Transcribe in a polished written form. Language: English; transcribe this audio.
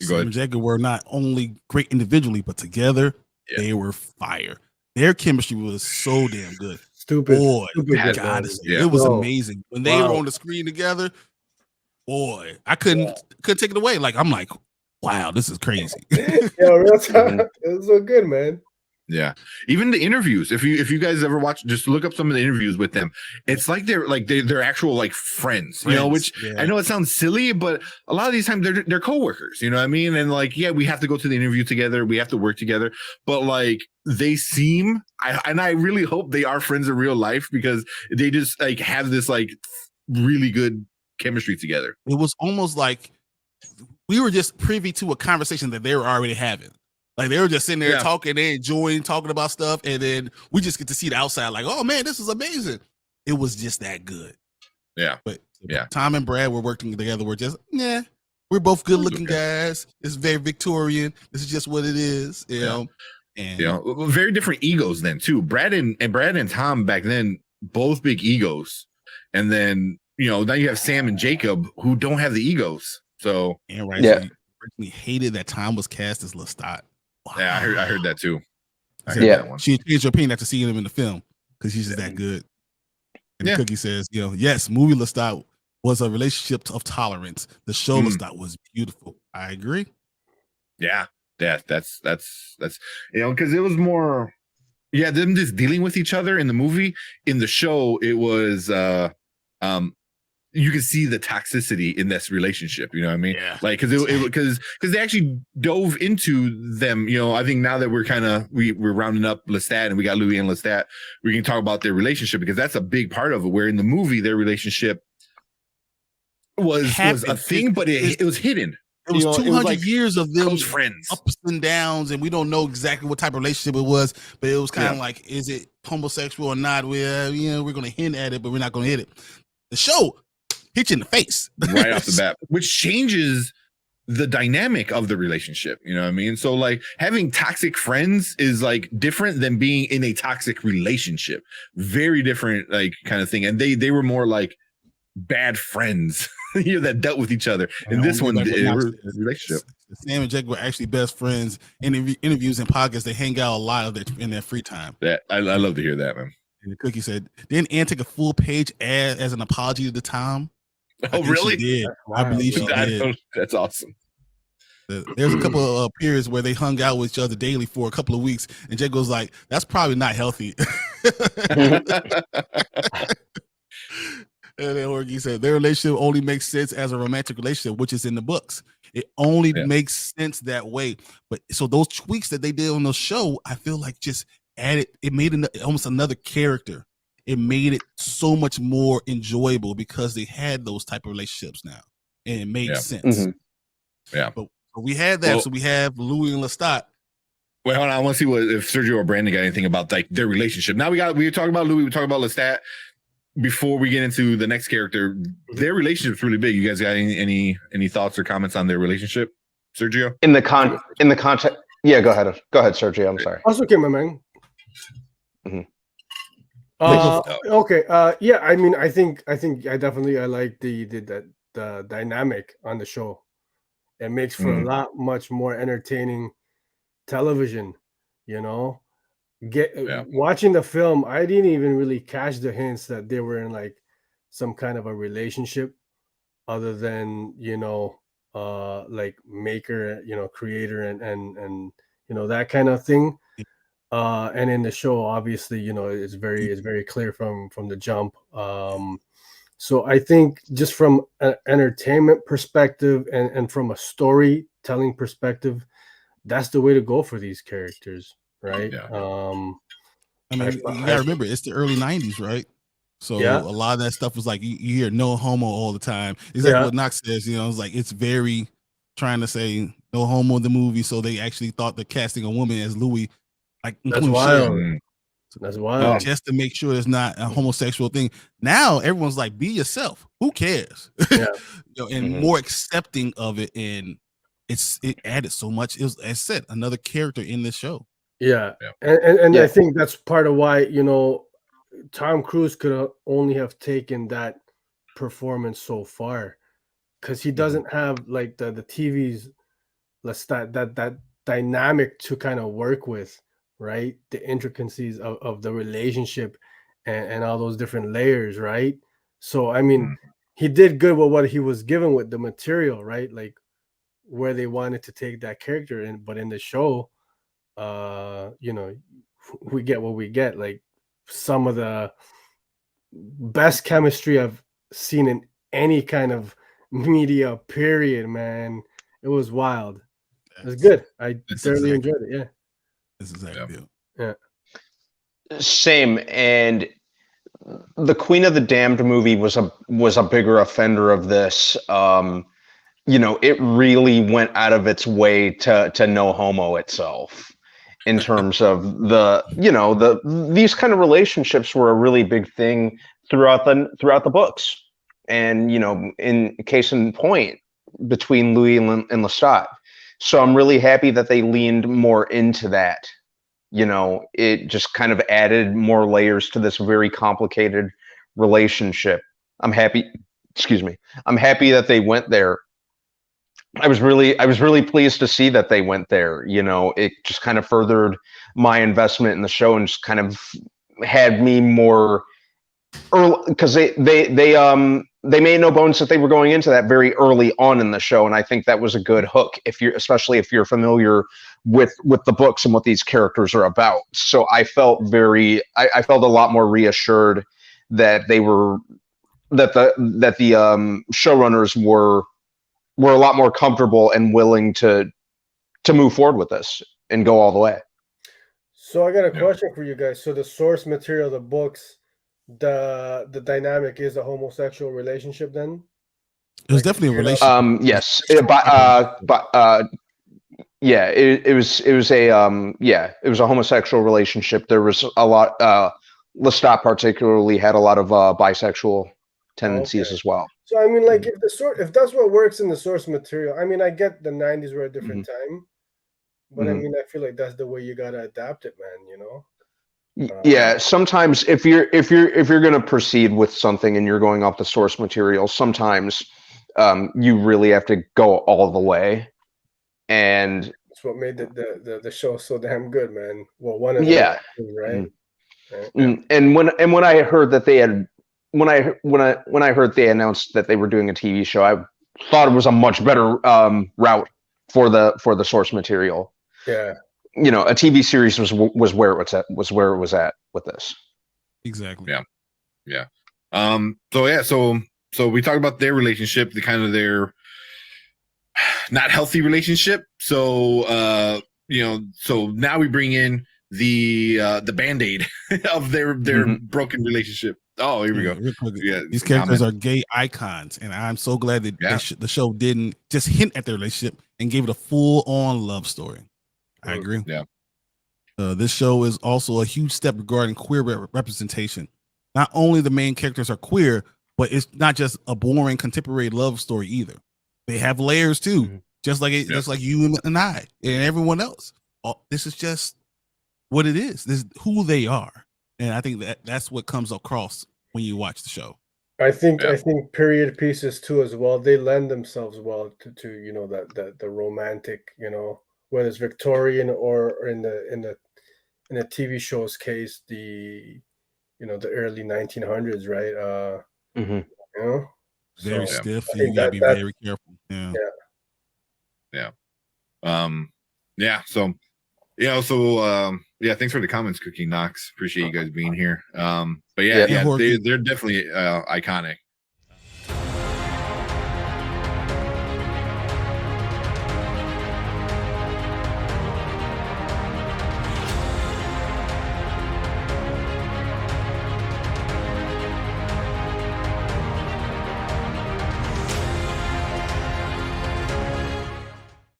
Sam and Jacob were not only great individually, but together they were fire. Their chemistry was so damn good. Boy, good, gotta say, it was amazing when they were on the screen together. Boy, I couldn't take it away. Like I'm like, wow, this is crazy. Real time. It was so good, man. Yeah, even the interviews. If you guys ever watch, just look up some of the interviews with them. It's like they're actual like friends, you know. Which I know it sounds silly, but a lot of these times they're coworkers. You know what I mean? And like, yeah, we have to go to the interview together. We have to work together. But like, they seem, I really hope they are friends in real life because they just like have this like really good chemistry together. It was almost like we were just privy to a conversation that they were already having. Like they were just sitting there talking, they enjoying talking about stuff, and then we just get to see the outside. Like, oh man, this is amazing. It was just that good. Yeah, but Tom and Brad were working together. We're just we're both good looking guys. It's very Victorian. This is just what it is, you know. And very different egos then too. Brad and Tom back then both big egos, and then now you have Sam and Jacob who don't have the egos. So we hated that Tom was cast as Lestat. Wow. Yeah, I heard that too. That one. She changed her opinion after seeing him in the film because she's just that good. And Cookie says, yes, movie Lestat was a relationship of tolerance. The show Lestat was beautiful. I agree. Yeah, that's because it was more, them just dealing with each other in the movie. In the show, it was you can see the toxicity in this relationship, you know what I mean? Yeah. Like, because they actually dove into them, I think now that we're rounding up Lestat and we got Louis and Lestat, we can talk about their relationship because that's a big part of it, where in the movie, their relationship was a thing, but it was hidden. It was 200 years of them friends, ups and downs, and we don't know exactly what type of relationship it was, but it was kind of like, is it homosexual or not? We're going to hint at it, but we're not going to hit it. The show hit you in the face right off the bat, which changes the dynamic of the relationship. You know what I mean? So like having toxic friends is like different than being in a toxic relationship. Very different, like kind of thing. And they were more like bad friends, that dealt with each other. And this one, relationship. Sam and Jake were actually best friends. In interviews and podcasts, they hang out a lot in their free time. I love to hear that, man. And the Cookie said, didn't Ann take a full page ad as an apology to Tom? Oh, really? She did. I believe she did. That's awesome. There's a couple of periods where they hung out with each other daily for a couple of weeks, and Jake goes like, "That's probably not healthy." And then Jorge said, "Their relationship only makes sense as a romantic relationship, which is in the books. It only makes sense that way." But so those tweaks that they did on the show, I feel like just added. It made almost another character. It made it so much more enjoyable because they had those type of relationships now, and it made sense. Mm-hmm. Yeah, but we had that, so we have Louis and Lestat. Wait, hold on. I want to see if Sergio or Brandon got anything about like their relationship. Now we were talking about Louis, we talking about Lestat. Before we get into the next character, their relationship's really big. You guys got any thoughts or comments on their relationship, Sergio? In the context, yeah. Go ahead, Sergio. I'm sorry. That's okay, my man. Mm-hmm. Okay. Yeah. I mean, I think I like the dynamic on the show. It makes for a lot much more entertaining television. Watching the film, I didn't even really catch the hints that they were in like some kind of a relationship, other than like maker, creator, and that kind of thing. And in the show, obviously, it's very clear from the jump. So I think just from an entertainment perspective and from a storytelling perspective, that's the way to go for these characters, right? Yeah. I mean, you gotta remember, it's the early 90s, right? So a lot of that stuff was like you hear no homo all the time. Exactly what Knox says, it's like it's very trying to say no homo in the movie. So they actually thought that casting a woman as Louis, like that's wild. That's wild. Just to make sure it's not a homosexual thing. Now everyone's like, be yourself. Who cares? And more accepting of it, and it added so much. It was, as I said, another character in this show. Yeah. And I think that's part of why Tom Cruise could only have taken that performance so far, because he doesn't have like the TV's Lestat, that dynamic to kind of work with, right? The intricacies of the relationship and all those different layers, right? So I mean, he did good with what he was given with the material, right? Like where they wanted to take that character in, but in the show, you know, we get what we get. Like some of the best chemistry I've seen in any kind of media, period, man. It was wild. It was good. I thoroughly enjoyed it. Yeah. That's exactly it. Yeah. Same. And the Queen of the Damned movie was a bigger offender of this. You know, it really went out of its way to no homo itself in terms of these kind of relationships were a really big thing throughout the books. And, you know, in case in point between Louis and Lestat. So I'm really happy that they leaned more into that. You know, it just kind of added more layers to this very complicated relationship. I'm happy that they went there. I was really pleased to see that they went there. You know, it just kind of furthered my investment in the show and just kind of had me more early, because they made no bones that they were going into that very early on in the show, and I think that was a good hook especially if you're familiar with the books and what these characters are about. So I felt I felt a lot more reassured that the showrunners were a lot more comfortable and willing to move forward with this and go all the way. So I got a question for you guys. So the source material, the books, the dynamic is a homosexual relationship then? It was definitely a relationship. Yes. It was a homosexual relationship. There was a lot Lestat particularly had a lot of bisexual tendencies as well. So I mean, like if that's what works in the source material, I mean, I get the 90s were a different time, but I mean, I feel like that's the way you gotta adapt it, man. You know? Yeah. Sometimes if you're gonna proceed with something and you're going off the source material, sometimes you really have to go all the way, and that's what made the show so damn good, man. Well, one of them, right? And when I heard that they had. When I heard they announced that they were doing a TV show, I thought it was a much better route for the source material. Yeah, you know, a TV series was where it was at with this. Exactly. Yeah. So we talked about their relationship, the kind of their not healthy relationship. So so now we bring in the Band-Aid of their broken relationship. Oh, here we go. Yeah, these characters are gay icons, and I'm so glad that the show didn't just hint at their relationship and gave it a full-on love story. I agree. Yeah. This show is also a huge step regarding queer representation. Not only the main characters are queer, but it's not just a boring contemporary love story either. They have layers too, just like you and I and everyone else. This is just what it is. This is who they are. And I think that's what comes across when you watch the show. I think period pieces too as well. They lend themselves well to you know that the romantic, you know, whether it's Victorian or in the TV show's case, the early 1900s, right? You know, very stiff. You gotta be very careful. Yeah. Thanks for the comments, Cookie Knox. Appreciate you guys being here. They're definitely iconic.